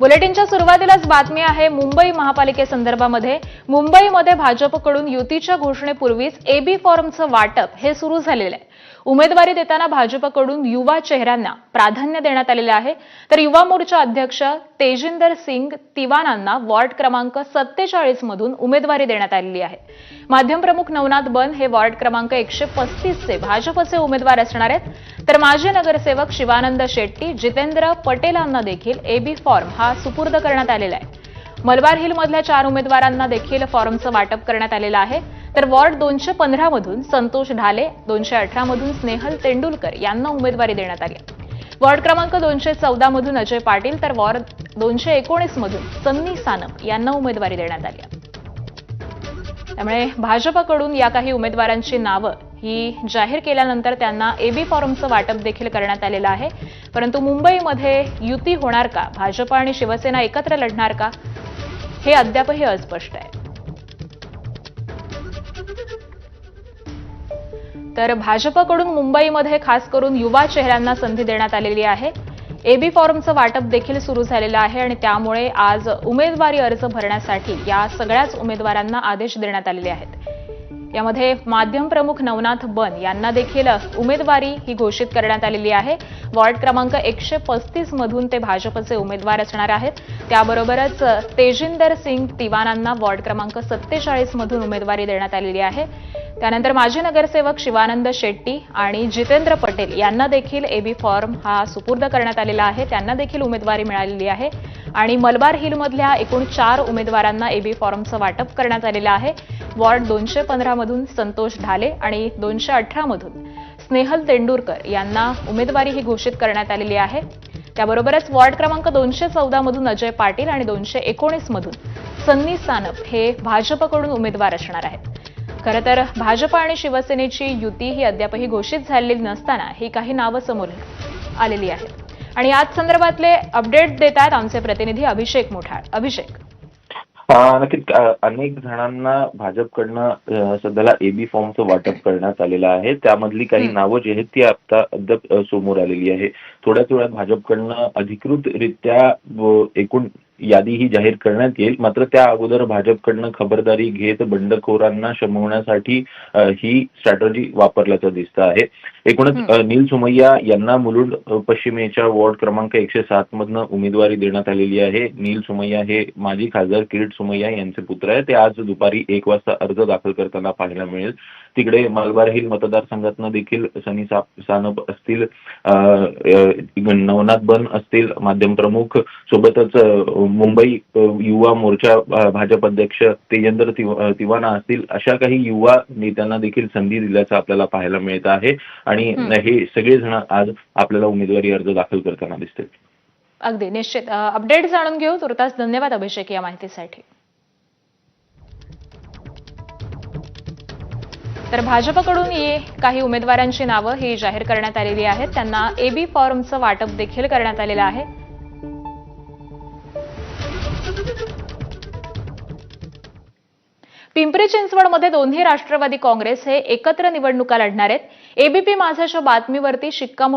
बुलेटिनच्या सुरुवातीलाच बातमी आहे मुंबई महापालिकेसंदर्भामध्ये। मुंबईमध्ये भाजपकडून युतीच्या घोषणेपूर्वीच एबी फॉर्मचं वाटप हे सुरू झालेलं आहे। उमेदवारी देताना भाजपकडून युवा चेहऱ्यांना प्राधान्य देण्यात आलेले आहे, तर युवा मोर्चा अध्यक्ष तेजिंदर सिंग तिवानांना वॉर्ड क्रमांक 47 मधून उमेदवारी देण्यात आलेली आहे। माध्यम प्रमुख नवनाथ बन हे वॉर्ड क्रमांक 135 चे भाजपचे उमेदवार असणार आहेत, तर माजी नगरसेवक शिवानंद शेट्टी, जितेंद्र पटेलांना देखील एबी फॉर्म हा सुपूर्द करण्यात आलेला आहे। मलबार हिल मधल्या 4 उमेदवारांना देखील फॉर्मचं वाटप करण्यात आलेलं आहे, तर वॉर्ड 215 मधून संतोष ढाले, 218 मधून स्नेहल तेंडुलकर यांना उमेदवारी देण्यात आली आहे। वॉर्ड क्रमांक 214 मधून अजय पाटील, तर वॉर्ड 219 मधून सन्नी सानप यांना उमेदवारी देण्यात आली आहे। त्यामुळे भाजपकडून या काही उमेदवारांची नावं ही जाहीर केल्यानंतर त्यांना एबी फॉर्मचं वाटप देखील करण्यात आलेलं आहे। परंतु मुंबईमध्ये युती होणार का, भाजप आणि शिवसेना एकत्र लढणार का, हे अद्यापही अस्पष्ट आहे। तर भाजपकडून मुंबईमध्ये खास करून युवा चेहऱ्यांना संधी देण्यात आलेली आहे। एबी फॉर्मचं वाटप देखील सुरू झालेलं आहे आणि त्यामुळे आज उमेदवारी अर्ज भरण्यासाठी या सगळ्याच उमेदवारांना आदेश देण्यात आलेले आहेत। यामध्ये माध्यम प्रमुख नवनाथ बन यांना देखील उमेदवारी ही घोषित करण्यात आलेली आहे। वॉर्ड क्रमांक 135 मधून ते भाजपचे उमेदवार असणार आहेत। त्याबरोबरच तेजिंदर सिंग तिवानांना वॉर्ड क्रमांक 47 मधून उमेदवारी देण्यात आलेली आहे। त्यानंतर माजी नगरसेवक शिवानंद शेट्टी आणि जितेंद्र पटेल यांना देखील एबी फॉर्म हा सुपूर्द करण्यात आलेला आहे, त्यांना देखील उमेदवारी मिळालेली आहे। आणि मलबार हिलमधल्या एकूण 4 उमेदवारांना एबी फॉर्मचं वाटप करण्यात आलेलं आहे। वॉर्ड 215 मधून संतोष ढाले आणि 218 मधून स्नेहल तेंडुलकर यांना उमेदवारी ही घोषित करण्यात आलेली आहे। त्याबरोबरच वॉर्ड क्रमांक 214 मधून अजय पाटील आणि 219 मधून सन्नी सानप हे भाजपकडून उमेदवार असणार आहेत। खरं तर भाजप आणि शिवसेनेची युती ही अद्यापही घोषित झालेली नसताना ही काही नावं समोर आलेली आहेत आणि याच संदर्भातले अपडेट देत आहेत आमचे प्रतिनिधी अभिषेक मोठाळ। अभिषेक, नक्कीच अनेक जणांना भाजपकडनं सध्याला एबी फॉर्मचं वाटप करण्यात आलेलं आहे। त्यामधली काही नावं जी आहेत ती आता अद्याप समोर आलेली आहे। थोड्याच वेळात भाजपकडनं अधिकृतरित्या एकूण यादी ही जाहीर करण्यात येईल, मात्र त्या अगोदर भाजपकडनं खबरदारी घेत बंडखोरांना शमवण्यासाठी ही स्ट्रॅटेजी वापरल्याचं दिसतं आहे। एकूणच नील सुमैया यांना मुलुंड पश्चिमेच्या वॉर्ड क्रमांक 107 मधनं उमेदवारी देण्यात आलेली आहे। नील सुमैया हे माजी खासदार किरीट सुमैया यांचे पुत्र आहे। ते आज दुपारी 1 वाजता अर्ज दाखल करताना पाहायला मिळेल। तिकडे मलबार हिल मतदारसंघातनं देखील सनी सानप असतील, नवनाथ बन असतील माध्यम प्रमुख, सोबतच मुंबई युवा मोर्चा भाजप अध्यक्ष तेजिंदर तिवाना असतील, अशा काही युवा नेत्यांना देखील संधी दिल्याचं आपल्याला पाहायला मिळत आहे आणि हे सगळेजण आज आपल्याला उमेदवारी अर्ज दाखल करताना दिसतील। अगदी निश्चित अपडेट जाणून घेऊ। तुर्तास धन्यवाद अभिषेक या माहितीसाठी। तर भाजपकडून काही उमेदवारांची नावं ही जाहीर करण्यात आलेली आहेत, त्यांना एबी फॉर्मचं वाटप देखील करण्यात आलेलं आहे। पिंपरी चिंचवडमध्ये दोन्ही राष्ट्रवादी काँग्रेस हे एकत्र निवडणुका लढणार आहेत। एबीपी माझाच्या बातमीवरती शिक्कामोर्तब